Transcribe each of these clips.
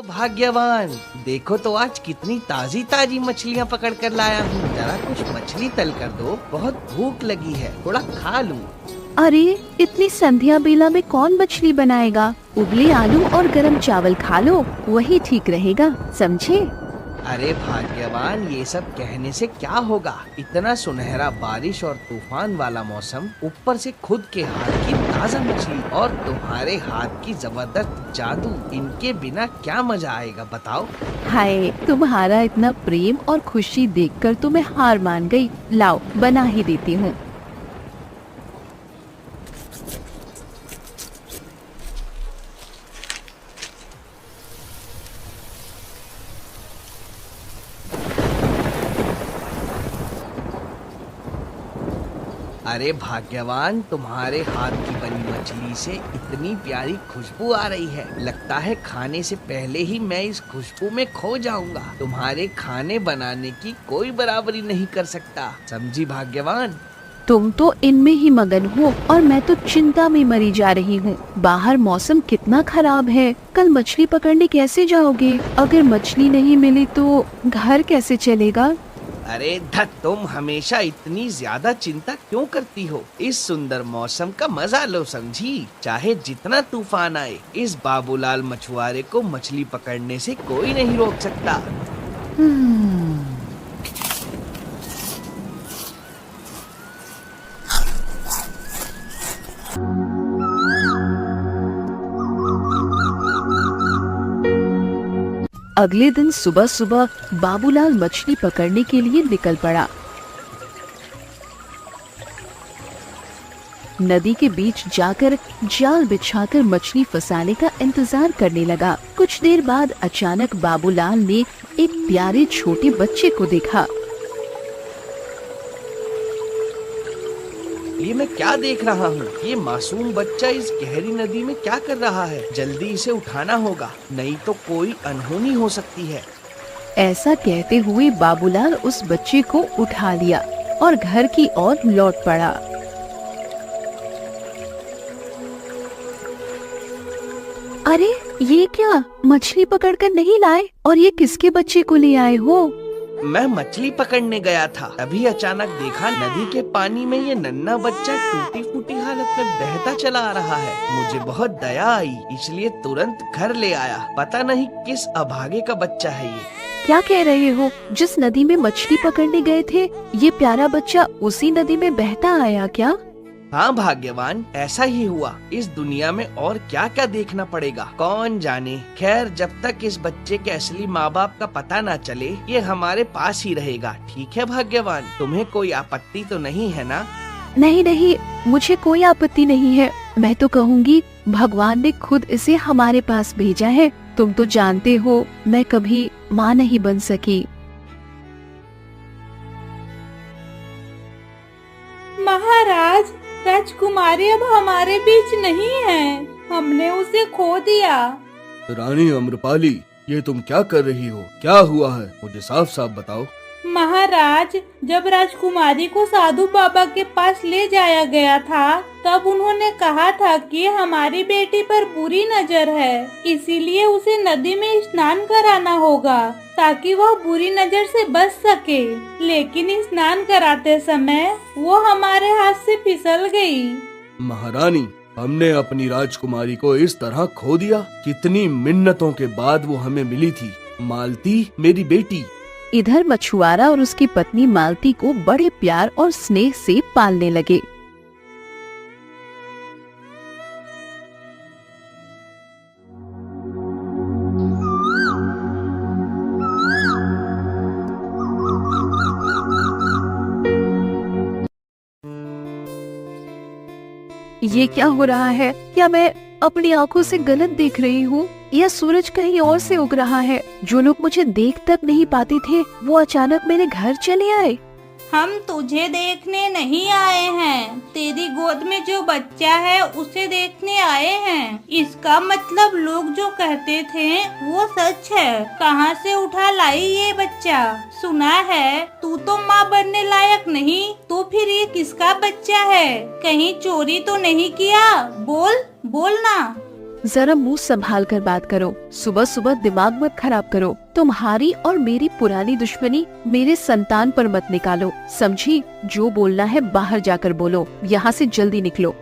भाग्यवान, देखो तो आज कितनी ताजी ताजी मछलियाँ पकड़ कर लाया हूँ। जरा कुछ मछली तल कर दो, बहुत भूख लगी है, थोड़ा खा लूँ। अरे इतनी संध्या बेला में कौन मछली बनाएगा। उबले आलू और गरम चावल खा लो, वही ठीक रहेगा, समझे। अरे भाग्यवान, ये सब कहने से क्या होगा। इतना सुनहरा बारिश और तूफान वाला मौसम, ऊपर से खुद के हाथ की ताजा मछली और तुम्हारे हाथ की जबरदस्त जादू, इनके बिना क्या मजा आएगा बताओ। हाय, तुम्हारा इतना प्रेम और खुशी देखकर तो मैं हार मान गई। लाओ बना ही देती हूँ। अरे भाग्यवान, तुम्हारे हाथ की बनी मछली से इतनी प्यारी खुशबू आ रही है, लगता है खाने से पहले ही मैं इस खुशबू में खो जाऊंगा। तुम्हारे खाने बनाने की कोई बराबरी नहीं कर सकता, समझी भाग्यवान। तुम तो इनमें ही मगन हो और मैं तो चिंता में मरी जा रही हूँ। बाहर मौसम कितना खराब है, कल मछली पकड़ने कैसे जाओगे। अगर मछली नहीं मिली तो घर कैसे चलेगा। अरे धत, तुम हमेशा इतनी ज्यादा चिंता क्यों करती हो। इस सुंदर मौसम का मजा लो, समझी। चाहे जितना तूफान आए, इस बाबूलाल मछुआरे को मछली पकड़ने से कोई नहीं रोक सकता। अगले दिन सुबह सुबह बाबूलाल मछली पकड़ने के लिए निकल पड़ा। नदी के बीच जाकर जाल बिछाकर मछली फंसाने का इंतजार करने लगा। कुछ देर बाद अचानक बाबूलाल ने एक प्यारे छोटे बच्चे को देखा। ये मैं क्या देख रहा हूँ। ये मासूम बच्चा इस गहरी नदी में क्या कर रहा है। जल्दी इसे उठाना होगा, नहीं तो कोई अनहोनी हो सकती है। ऐसा कहते हुए बाबूलाल उस बच्चे को उठा लिया और घर की ओर लौट पड़ा। अरे ये क्या, मछली पकड़कर नहीं लाए और ये किसके बच्चे को ले आए हो। मैं मछली पकड़ने गया था, तभी अचानक देखा नदी के पानी में ये नन्हा बच्चा टूटी फूटी हालत में बहता चला आ रहा है। मुझे बहुत दया आई, इसलिए तुरंत घर ले आया। पता नहीं किस अभागे का बच्चा है ये। क्या कह रहे हो। जिस नदी में मछली पकड़ने गए थे, ये प्यारा बच्चा उसी नदी में बहता आया क्या। हाँ भाग्यवान, ऐसा ही हुआ। इस दुनिया में और क्या क्या देखना पड़ेगा, कौन जाने। खैर, जब तक इस बच्चे के असली माँ बाप का पता न चले, ये हमारे पास ही रहेगा। ठीक है भाग्यवान, तुम्हें कोई आपत्ति तो नहीं है ना। नहीं नहीं, मुझे कोई आपत्ति नहीं है। मैं तो कहूँगी भगवान ने खुद इसे हमारे पास भेजा है। तुम तो जानते हो मैं कभी माँ नहीं बन सकी। महाराज, राजकुमारी अब हमारे बीच नहीं है, हमने उसे खो दिया। रानी अम्रपाली, ये तुम क्या कर रही हो, क्या हुआ है, मुझे साफ साफ बताओ। महाराज, जब राजकुमारी को साधु बाबा के पास ले जाया गया था, तब उन्होंने कहा था कि हमारी बेटी पर बुरी नजर है, इसीलिए उसे नदी में स्नान कराना होगा ताकि वह बुरी नजर से बच सके। लेकिन स्नान कराते समय वो हमारे हाथ से फिसल गई। महारानी, हमने अपनी राजकुमारी को इस तरह खो दिया। कितनी मिन्नतों के बाद वो हमें मिली थी। मालती, मेरी बेटी। इधर मछुआरा और उसकी पत्नी मालती को बड़े प्यार और स्नेह से पालने लगे। ये क्या हो रहा है। क्या मैं अपनी आंखों से गलत देख रही हूँ या सूरज कहीं और से उग रहा है। जो लोग मुझे देख तक नहीं पाते थे, वो अचानक मेरे घर चले आए। हम तुझे देखने नहीं आए हैं, तेरी गोद में जो बच्चा है उसे देखने आए हैं। इसका मतलब लोग जो कहते थे वो सच है। कहाँ से उठा लाई ये बच्चा। सुना है तू तो माँ बनने लायक नहीं, तो फिर ये किसका बच्चा है। कहीं चोरी तो नहीं किया। बोल बोल ना। जरा मुंह संभाल कर बात करो। सुबह सुबह दिमाग मत खराब करो। तुम्हारी और मेरी पुरानी दुश्मनी मेरे संतान पर मत निकालो, समझी? जो बोलना है बाहर जाकर बोलो, यहाँ से जल्दी निकलो।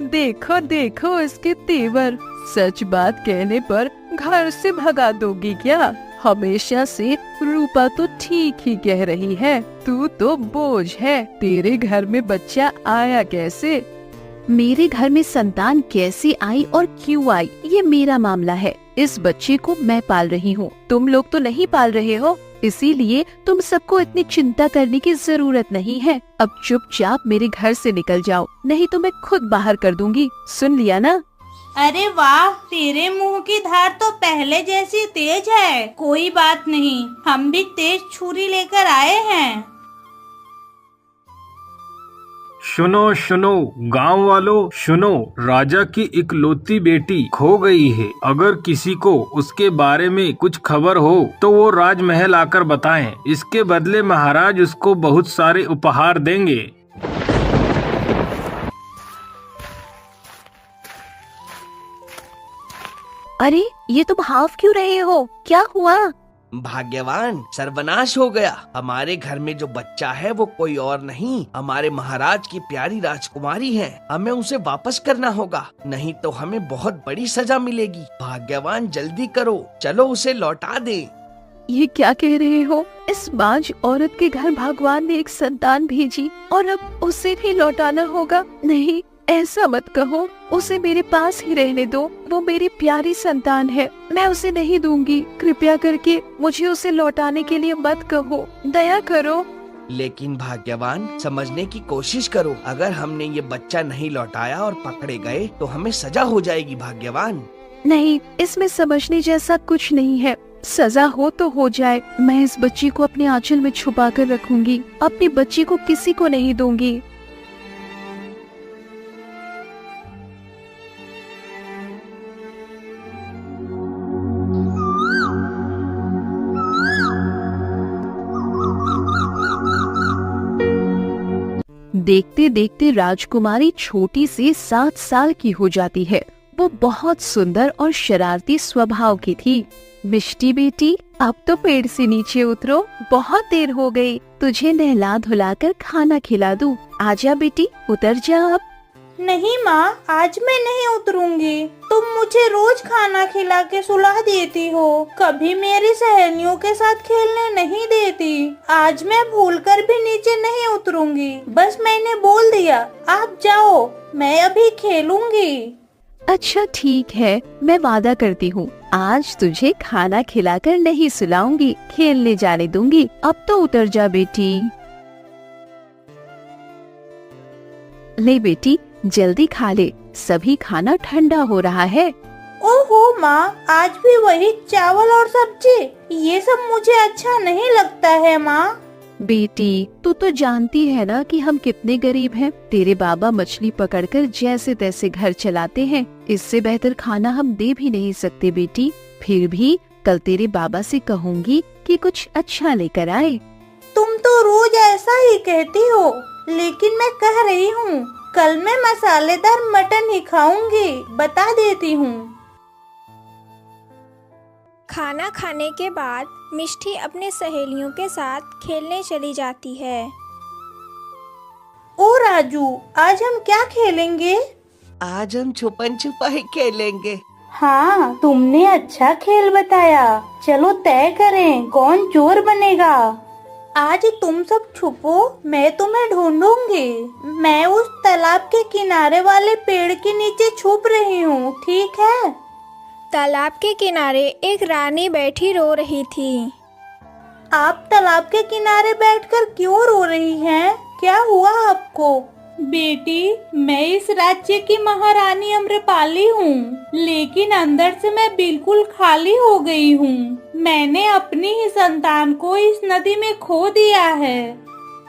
देखो देखो इसके तेवर, सच बात कहने पर घर से भगा दोगी क्या? हमेशा से रूपा तो ठीक ही कह रही है, तू तो बोझ है। तेरे घर में बच्चा आया कैसे? मेरे घर में संतान कैसे आई और क्यों आई, ये मेरा मामला है। इस बच्चे को मैं पाल रही हूँ, तुम लोग तो नहीं पाल रहे हो, इसीलिए तुम सबको इतनी चिंता करने की जरूरत नहीं है। अब चुपचाप मेरे घर से निकल जाओ, नहीं तो मैं खुद बाहर कर दूंगी। सुन लिया ना? अरे वाह, तेरे मुंह की धार तो पहले जैसी तेज है। कोई बात नहीं, हम भी तेज छुरी लेकर आए हैं। सुनो सुनो गांव वालों, सुनो, राजा की इकलौती बेटी खो गई है। अगर किसी को उसके बारे में कुछ खबर हो तो वो राजमहल आकर बताएं। इसके बदले महाराज उसको बहुत सारे उपहार देंगे। अरे ये तुम हाफ क्यों रहे हो, क्या हुआ? भाग्यवान, सर्वनाश हो गया। हमारे घर में जो बच्चा है वो कोई और नहीं, हमारे महाराज की प्यारी राजकुमारी है। हमें उसे वापस करना होगा, नहीं तो हमें बहुत बड़ी सजा मिलेगी। भाग्यवान जल्दी करो, चलो उसे लौटा दे। ये क्या कह रहे हो? इस बांझ औरत के घर भगवान ने एक संतान भेजी और अब उसे भी लौटाना होगा? नहीं, ऐसा मत कहो, उसे मेरे पास ही रहने दो। वो मेरी प्यारी संतान है, मैं उसे नहीं दूंगी। कृपया करके मुझे उसे लौटाने के लिए मत कहो, दया करो। लेकिन भाग्यवान, समझने की कोशिश करो। अगर हमने ये बच्चा नहीं लौटाया और पकड़े गए तो हमें सजा हो जाएगी। भाग्यवान नहीं, इसमें समझने जैसा कुछ नहीं है। सजा हो तो हो जाए, मैं इस बच्ची को अपने आंचल में छुपा कर रखूंगी। अपनी बच्ची को किसी को नहीं दूंगी। देखते देखते राजकुमारी छोटी सी 7 साल की हो जाती है। वो बहुत सुंदर और शरारती स्वभाव की थी। मिष्टी बेटी, अब तो पेड़ से नीचे उतरो, बहुत देर हो गई। तुझे नहला धुलाकर खाना खिला दूं। आजा बेटी, उतर जा अब। नहीं माँ, आज मैं नहीं उतरूंगी। तुम मुझे रोज खाना खिला के सुला देती हो, कभी मेरी सहेलियों के साथ खेलने नहीं देती। आज मैं भूलकर भी नीचे नहीं उतरूंगी। बस मैंने बोल दिया, आप जाओ, मैं अभी खेलूंगी। अच्छा ठीक है, मैं वादा करती हूँ, आज तुझे खाना खिलाकर नहीं सुलाऊंगी, खेलने जाने दूंगी। अब तो उतर जा बेटी। ले बेटी, जल्दी खा ले, सभी खाना ठंडा हो रहा है। ओहो माँ, आज भी वही चावल और सब्जी। ये सब मुझे अच्छा नहीं लगता है माँ। बेटी, तू तो जानती है ना कि हम कितने गरीब हैं। तेरे बाबा मछली पकड़कर जैसे तैसे घर चलाते हैं, इससे बेहतर खाना हम दे भी नहीं सकते बेटी। फिर भी कल तेरे बाबा से कहूँगी कि कुछ अच्छा लेकर आए। तुम तो रोज ऐसा ही कहती हो, लेकिन मैं कह रही हूँ, कल मैं मसालेदार मटन ही खाऊंगी, बता देती हूँ। खाना खाने के बाद मिष्टी अपने सहेलियों के साथ खेलने चली जाती है। ओ राजू, आज हम क्या खेलेंगे? आज हम छुपन छुपाई खेलेंगे। हाँ, तुमने अच्छा खेल बताया। चलो तय करें कौन चोर बनेगा। आज तुम सब छुपो, मैं तुम्हें ढूंढूंगी। मैं उस तालाब के किनारे वाले पेड़ के नीचे छुप रही हूँ, ठीक है? तालाब के किनारे एक रानी बैठी रो रही थी। आप तालाब के किनारे बैठकर क्यों रो रही हैं? क्या हुआ आपको? बेटी, मैं इस राज्य की महारानी अम्रपाली हूँ, लेकिन अंदर से मैं बिल्कुल खाली हो गई हूँ। मैंने अपनी ही संतान को इस नदी में खो दिया है।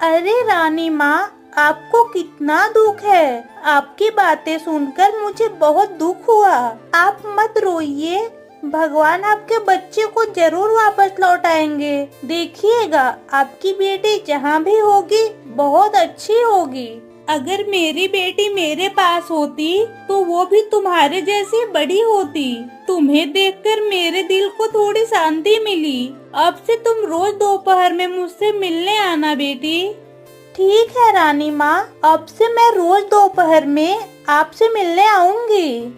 अरे रानी माँ, आपको कितना दुख है। आपकी बातें सुनकर मुझे बहुत दुख हुआ। आप मत रोइए, भगवान आपके बच्चे को जरूर वापस लौटाएंगे। देखिएगा, आपकी बेटी जहाँ भी होगी बहुत अच्छी होगी। अगर मेरी बेटी मेरे पास होती तो वो भी तुम्हारे जैसी बड़ी होती। तुम्हें देखकर मेरे दिल को थोड़ी शांति मिली। अब से तुम रोज दोपहर में मुझसे मिलने आना बेटी। ठीक है रानी माँ, अब से मैं रोज दोपहर में आपसे मिलने आऊंगी।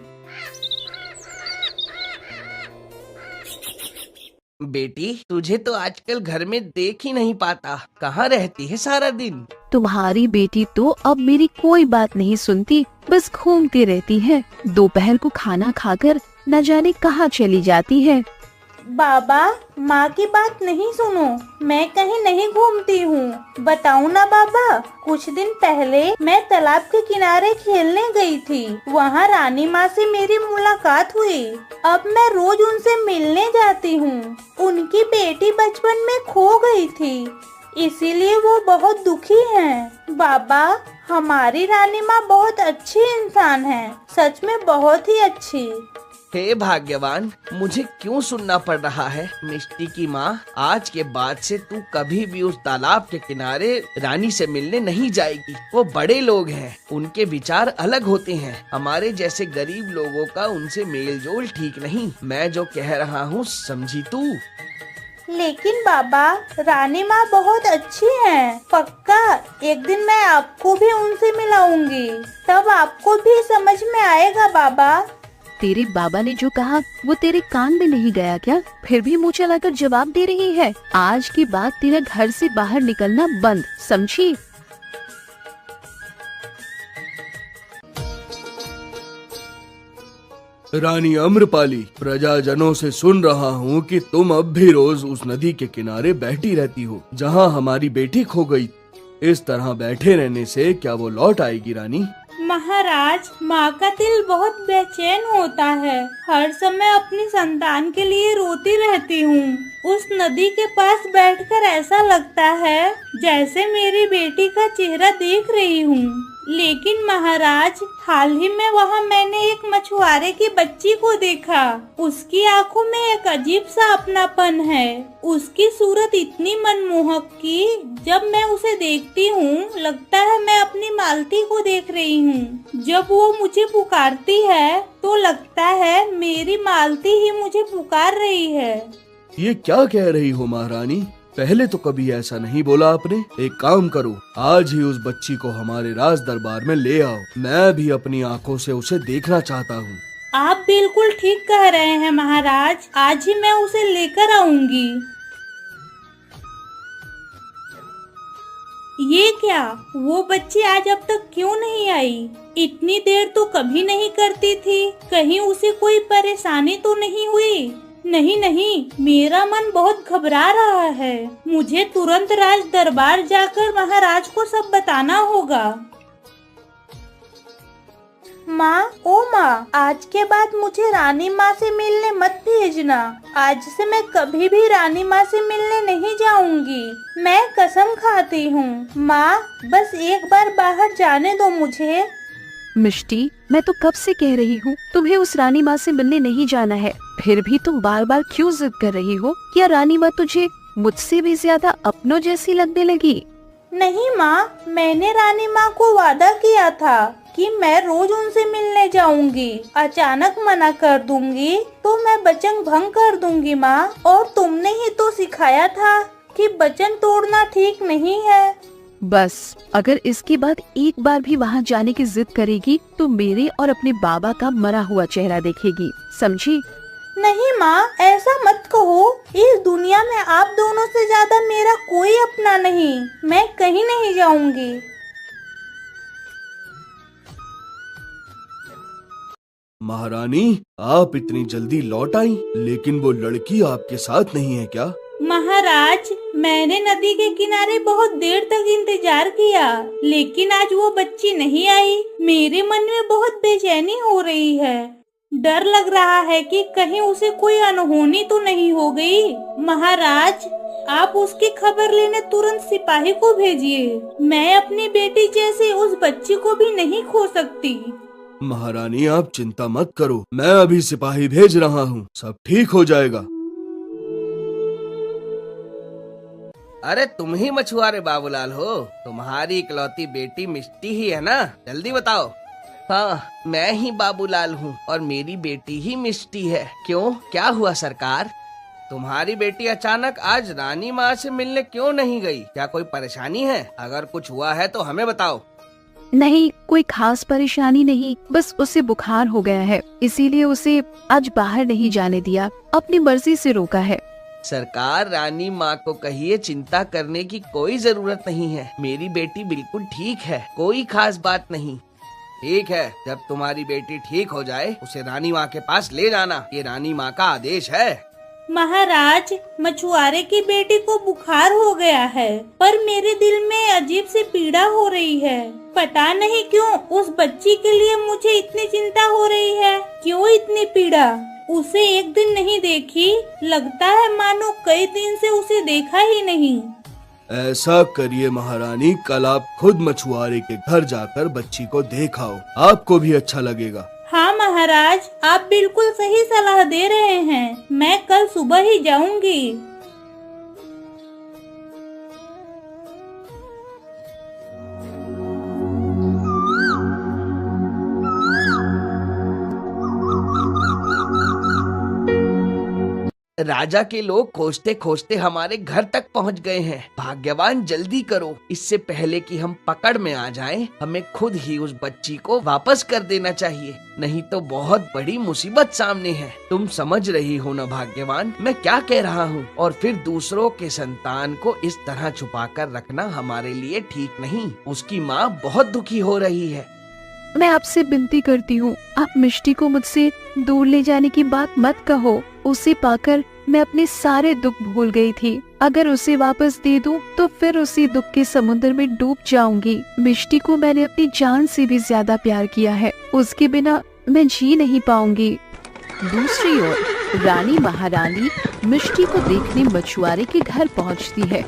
बेटी, तुझे तो आजकल घर में देख ही नहीं पाता। कहाँ रहती है सारा दिन? तुम्हारी बेटी तो अब मेरी कोई बात नहीं सुनती, बस घूमती रहती है। दोपहर को खाना खाकर न जाने कहाँ चली जाती है। बाबा, माँ की बात नहीं सुनो, मैं कहीं नहीं घूमती हूँ। बताऊँ ना बाबा, कुछ दिन पहले मैं तालाब के किनारे खेलने गई थी। वहाँ रानी माँ से मेरी मुलाकात हुई। अब मैं रोज उनसे मिलने जाती हूँ। उनकी बेटी बचपन में खो गई थी, इसीलिए वो बहुत दुखी हैं। बाबा, हमारी रानी माँ बहुत अच्छी इंसान है, सच में बहुत ही अच्छी। हे भाग्यवान, मुझे क्यों सुनना पड़ रहा है? मिष्टी की माँ, आज के बाद से तू कभी भी उस तालाब के किनारे रानी से मिलने नहीं जाएगी। वो बड़े लोग हैं, उनके विचार अलग होते हैं। हमारे जैसे गरीब लोगों का उनसे मेल जोल ठीक नहीं। मैं जो कह रहा हूँ समझी तू? लेकिन बाबा, रानी माँ बहुत अच्छी हैं। पक्का एक दिन मैं आपको भी उनसे मिलाऊंगी, तब आपको भी समझ में आएगा बाबा। तेरे बाबा ने जो कहा वो तेरे कान में नहीं गया क्या? फिर भी मुँह चलाकर जवाब दे रही है। आज के बाद तेरा घर से बाहर निकलना बंद, समझी? रानी अम्रपाली, प्रजाजनों से सुन रहा हूँ कि तुम अब भी रोज उस नदी के किनारे बैठी रहती हो जहाँ हमारी बेटी खो गई। इस तरह बैठे रहने से क्या वो लौट आएगी रानी? महाराज, माँ का दिल बहुत बेचैन होता है। हर समय अपनी संतान के लिए रोती रहती हूँ। उस नदी के पास बैठकर ऐसा लगता है जैसे मेरी बेटी का चेहरा देख रही हूँ। लेकिन महाराज, हाल ही में वहाँ मैंने एक मछुआरे की बच्ची को देखा। उसकी आंखों में एक अजीब सा अपनापन है। उसकी सूरत इतनी मनमोहक कि जब मैं उसे देखती हूँ लगता है मैं अपनी मालती को देख रही हूँ। जब वो मुझे पुकारती है तो लगता है मेरी मालती ही मुझे पुकार रही है। ये क्या कह रही हो महारानी? पहले तो कभी ऐसा नहीं बोला आपने। एक काम करो, आज ही उस बच्ची को हमारे राज दरबार में ले आओ। मैं भी अपनी आंखों से उसे देखना चाहता हूँ। आप बिल्कुल ठीक कह रहे हैं महाराज, आज ही मैं उसे लेकर आऊंगी। ये क्या, वो बच्ची आज अब तक क्यों नहीं आई? इतनी देर तो कभी नहीं करती थी। कहीं उसे कोई परेशानी तो नहीं हुई? नहीं नहीं, मेरा मन बहुत घबरा रहा है। मुझे तुरंत राज दरबार जाकर महाराज को सब बताना होगा। माँ, ओ माँ, आज के बाद मुझे रानी माँ से मिलने मत भेजना। आज से मैं कभी भी रानी माँ से मिलने नहीं जाऊंगी। मैं कसम खाती हूँ। माँ, बस एक बार बाहर जाने दो मुझे। मिष्टी, मैं तो कब से कह रही हूँ तुम्हें उस रानी माँ से मिलने नहीं जाना है, फिर भी तुम बार बार क्यों जिद कर रही हो? क्या रानी माँ तुझे मुझसे भी ज्यादा अपनों जैसी लगने लगी? नहीं माँ, मैंने रानी माँ को वादा किया था कि मैं रोज उनसे मिलने जाऊंगी। अचानक मना कर दूंगी तो मैं वचन भंग कर दूंगी माँ। और तुमने ही तो सिखाया था कि वचन तोड़ना ठीक नहीं है। बस, अगर इसके बाद एक बार भी वहाँ जाने की जिद करेगी तो मेरे और अपने बाबा का मरा हुआ चेहरा देखेगी, समझी? नहीं माँ, ऐसा मत कहो। इस दुनिया में आप दोनों से ज्यादा मेरा कोई अपना नहीं। मैं कहीं नहीं जाऊंगी। महारानी, आप इतनी जल्दी लौट आई, लेकिन वो लड़की आपके साथ नहीं है क्या? महाराज, मैंने नदी के किनारे बहुत देर तक इंतजार किया, लेकिन आज वो बच्ची नहीं आई। मेरे मन में बहुत बेचैनी हो रही है। डर लग रहा है कि कहीं उसे कोई अनहोनी तो नहीं हो गई। महाराज, आप उसकी खबर लेने तुरंत सिपाही को भेजिए। मैं अपनी बेटी जैसी उस बच्ची को भी नहीं खो सकती। महारानी, आप चिंता मत करो, मैं अभी सिपाही भेज रहा हूँ। सब ठीक हो जाएगा। अरे तुम ही मछुआरे बाबूलाल हो? तुम्हारी इकलौती बेटी मिष्टी ही है ना? जल्दी बताओ। हाँ, मैं ही बाबूलाल हूँ और मेरी बेटी ही मिष्टी है। क्यों, क्या हुआ सरकार? तुम्हारी बेटी अचानक आज रानी माँ से मिलने क्यों नहीं गई? क्या कोई परेशानी है? अगर कुछ हुआ है तो हमें बताओ। नहीं, कोई खास परेशानी नहीं, बस उसे बुखार हो गया है, इसीलिए उसे आज बाहर नहीं जाने दिया, अपनी मर्जी से रोका है। सरकार, रानी माँ को कहिए चिंता करने की कोई जरूरत नहीं है। मेरी बेटी बिल्कुल ठीक है, कोई खास बात नहीं। ठीक है, जब तुम्हारी बेटी ठीक हो जाए उसे रानी माँ के पास ले जाना, ये रानी माँ का आदेश है। महाराज, मछुआरे की बेटी को बुखार हो गया है, पर मेरे दिल में अजीब सी पीड़ा हो रही है। पता नहीं क्यों उस बच्ची के लिए मुझे इतनी चिंता हो रही है। क्यों इतनी पीड़ा? उसे एक दिन नहीं देखी, लगता है मानो कई दिन से उसे देखा ही नहीं। ऐसा करिए महारानी, कल आप खुद मछुआरे के घर जाकर बच्ची को देख आओ, आपको भी अच्छा लगेगा। हाँ महाराज, आप बिल्कुल सही सलाह दे रहे हैं। मैं कल सुबह ही जाऊंगी। राजा के लोग खोजते खोजते हमारे घर तक पहुंच गए हैं। भाग्यवान, जल्दी करो, इससे पहले कि हम पकड़ में आ जाएं, हमें खुद ही उस बच्ची को वापस कर देना चाहिए, नहीं तो बहुत बड़ी मुसीबत सामने है। तुम समझ रही हो ना भाग्यवान, मैं क्या कह रहा हूँ? और फिर दूसरों के संतान को इस तरह छुपा कर रखना हमारे लिए ठीक नहीं। उसकी माँ बहुत दुखी हो रही है। मैं आपसे विनती करती हूँ, आप मिष्टी को मुझसे दूर ले जाने की बात मत कहो। उसे पाकर मैं अपने सारे दुख भूल गई थी। अगर उसे वापस दे दूं, तो फिर उसी दुख के समुद्र में डूब जाऊंगी। मिष्टी को मैंने अपनी जान से भी ज्यादा प्यार किया है, उसके बिना मैं जी नहीं पाऊंगी। दूसरी ओर रानी महारानी मिष्टी को देखने मछुआरे के घर पहुंचती है।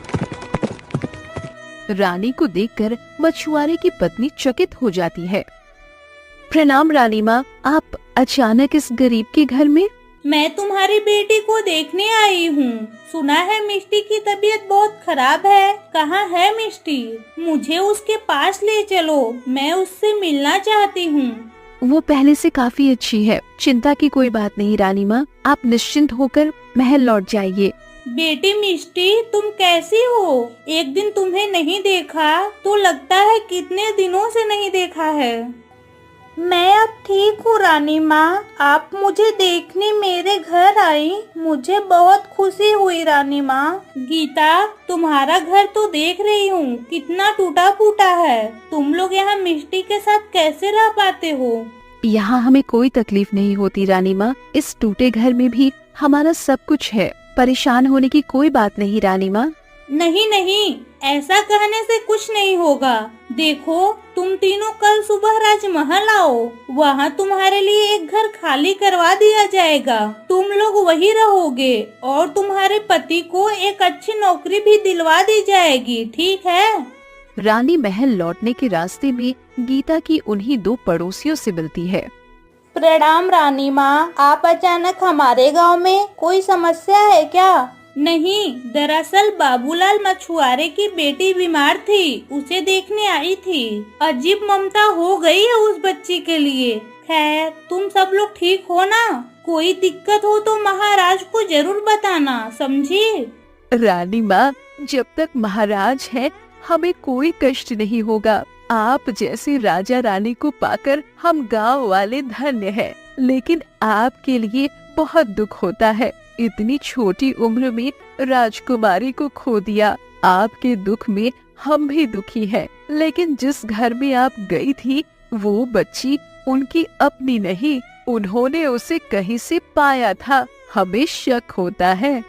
रानी को देखकर मछुआरे की पत्नी चकित हो जाती है। प्रणाम रानी माँ, आप अचानक इस गरीब के घर में? मैं तुम्हारी बेटी को देखने आई हूँ। सुना है मिष्टी की तबीयत बहुत खराब है। कहाँ है मिष्टी? मुझे उसके पास ले चलो, मैं उससे मिलना चाहती हूँ। वो पहले से काफी अच्छी है, चिंता की कोई बात नहीं रानी माँ, आप निश्चिंत होकर महल लौट जाइए। बेटी मिष्टी, तुम कैसी हो? एक दिन तुम्हें नहीं देखा तो लगता है कितने दिनों से नहीं देखा है। मैं अब ठीक हूँ रानी माँ, आप मुझे देखने मेरे घर आई, मुझे बहुत खुशी हुई रानी माँ। गीता, तुम्हारा घर तो देख रही हूँ कितना टूटा फूटा है। तुम लोग यहाँ मिष्टी के साथ कैसे रह पाते हो? यहाँ हमें कोई तकलीफ नहीं होती रानी माँ, इस टूटे घर में भी हमारा सब कुछ है, परेशान होने की कोई बात नहीं रानी माँ। नहीं नहीं, ऐसा कहने से कुछ नहीं होगा। देखो, तुम तीनों कल सुबह राजमहल आओ, वहाँ तुम्हारे लिए एक घर खाली करवा दिया जाएगा। तुम लोग वही रहोगे और तुम्हारे पति को एक अच्छी नौकरी भी दिलवा दी जाएगी, ठीक है? रानी महल लौटने के रास्ते में गीता की उन्हीं दो पड़ोसियों से मिलती है। प्रणाम रानी माँ, आप अचानक हमारे गांव में, कोई समस्या है क्या? नहीं, दरअसल बाबूलाल मछुआरे की बेटी बीमार थी, उसे देखने आई थी। अजीब ममता हो गई है उस बच्ची के लिए। खैर, तुम सब लोग ठीक हो ना? कोई दिक्कत हो तो महाराज को जरूर बताना, समझी? रानी माँ, जब तक महाराज है हमें कोई कष्ट नहीं होगा। आप जैसे राजा रानी को पाकर हम गांव वाले धन्य हैं, लेकिन आपके लिए बहुत दुख होता है। इतनी छोटी उम्र में राजकुमारी को खो दिया। आपके दुख में हम भी दुखी हैं, लेकिन जिस घर में आप गई थी वो बच्ची उनकी अपनी नहीं, उन्होंने उसे कहीं से पाया था। हमें शक होता है।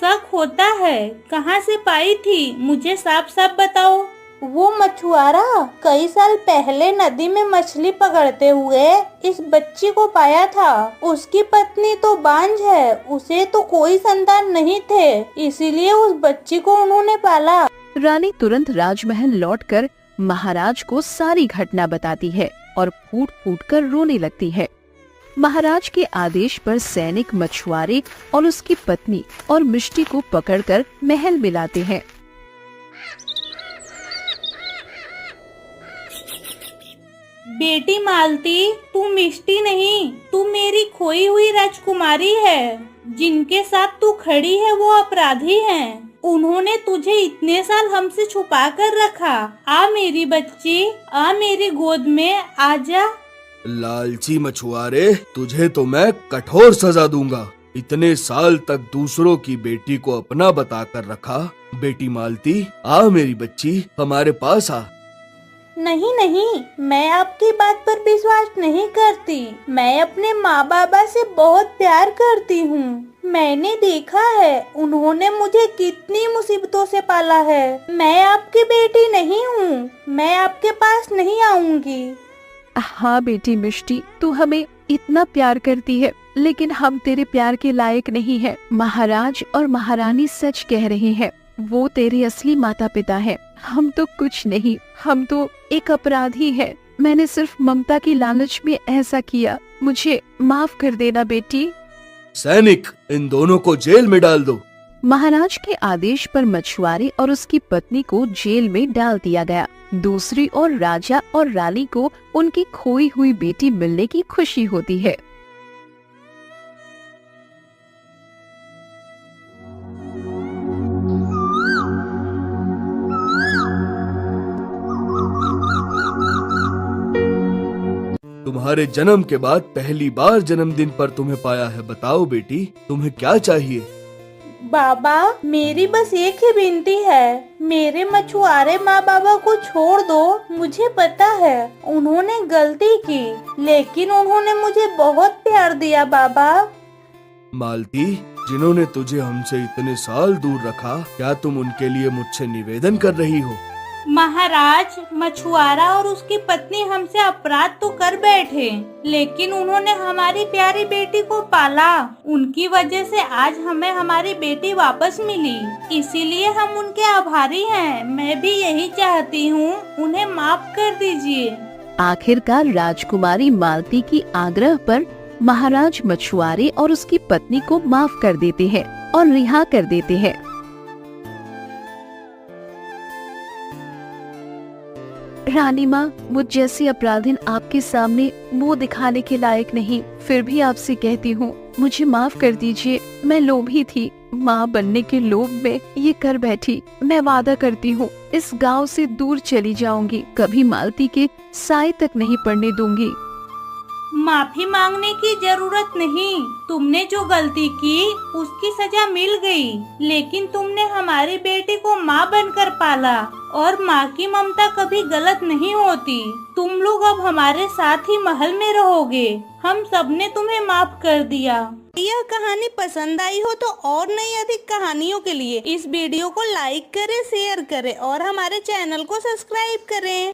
शक होता है? कहाँ से पाई थी? मुझे साफ साफ बताओ। वो मछुआरा कई साल पहले नदी में मछली पकड़ते हुए इस बच्ची को पाया था। उसकी पत्नी तो बांझ है, उसे तो कोई संतान नहीं थे, इसीलिए उस बच्ची को उन्होंने पाला। रानी तुरंत राजमहल लौटकर महाराज को सारी घटना बताती है और फूट फूट कर रोने लगती है। महाराज के आदेश पर सैनिक मछुआरे और उसकी पत्नी और मिष्टी को पकड़कर महल में लाते हैं। बेटी मालती, तू मिष्टी नहीं, तू मेरी खोई हुई राजकुमारी है। जिनके साथ तू खड़ी है वो अपराधी हैं। उन्होंने तुझे इतने साल हमसे छुपा कर रखा। आ मेरी बच्ची, आ मेरी गोद में, आजा। लालची मछुआरे, तुझे तो मैं कठोर सजा दूंगा। इतने साल तक दूसरों की बेटी को अपना बताकर रखा। बेटी मालती, आ मेरी बच्ची, हमारे पास आ। नहीं नहीं, मैं आपकी बात पर विश्वास नहीं करती। मैं अपने माँ बाबा से बहुत प्यार करती हूँ। मैंने देखा है उन्होंने मुझे कितनी मुसीबतों से पाला है। मैं आपकी बेटी नहीं हूँ, मैं आपके पास नहीं आऊंगी। हाँ बेटी मिष्टी, तू हमें इतना प्यार करती है, लेकिन हम तेरे प्यार के लायक नहीं है। महाराज और महारानी सच कह रहे हैं, वो तेरे असली माता पिता है। हम तो कुछ नहीं, हम तो एक अपराधी है। मैंने सिर्फ ममता की लालच में ऐसा किया। मुझे माफ कर देना बेटी। सैनिक, इन दोनों को जेल में डाल दो। महाराज के आदेश पर मछुआरे और उसकी पत्नी को जेल में डाल दिया गया। दूसरी ओर राजा और रानी को उनकी खोई हुई बेटी मिलने की खुशी होती है। तुम्हारे जन्म के बाद पहली बार जन्मदिन पर तुम्हें पाया है। बताओ बेटी, तुम्हें क्या चाहिए? बाबा, मेरी बस एक ही विनती है, मेरे मछुआरे माँ बाबा को छोड़ दो। मुझे पता है उन्होंने गलती की, लेकिन उन्होंने मुझे बहुत प्यार दिया बाबा। मालती, जिन्होंने तुझे हमसे इतने साल दूर रखा, क्या तुम उनके लिए मुझसे निवेदन कर रही हो? महाराज, मछुआरा और उसकी पत्नी हमसे अपराध तो कर बैठे, लेकिन उन्होंने हमारी प्यारी बेटी को पाला। उनकी वजह से आज हमें हमारी बेटी वापस मिली, इसीलिए हम उनके आभारी हैं। मैं भी यही चाहती हूँ, उन्हें माफ कर दीजिए। आखिरकार राजकुमारी मालती की आग्रह पर महाराज मछुआरे और उसकी पत्नी को माफ कर देते हैं और रिहा कर देते हैं। रानी माँ, मुझ जैसी अपराधिन आपके सामने मुंह दिखाने के लायक नहीं, फिर भी आपसे कहती हूँ, मुझे माफ कर दीजिए। मैं लोभी थी, माँ बनने के लोभ में ये कर बैठी। मैं वादा करती हूँ इस गांव से दूर चली जाऊंगी, कभी मालती के साए तक नहीं पड़ने दूंगी। माफी मांगने की जरूरत नहीं, तुमने जो गलती की उसकी सजा मिल गई, लेकिन तुमने हमारी बेटी को माँ बनकर पाला और माँ की ममता कभी गलत नहीं होती। तुम लोग अब हमारे साथ ही महल में रहोगे। हम सबने तुम्हें माफ कर दिया। यह कहानी पसंद आई हो तो और नई अधिक कहानियों के लिए इस वीडियो को लाइक करें, शेयर करें और हमारे चैनल को सब्सक्राइब करें।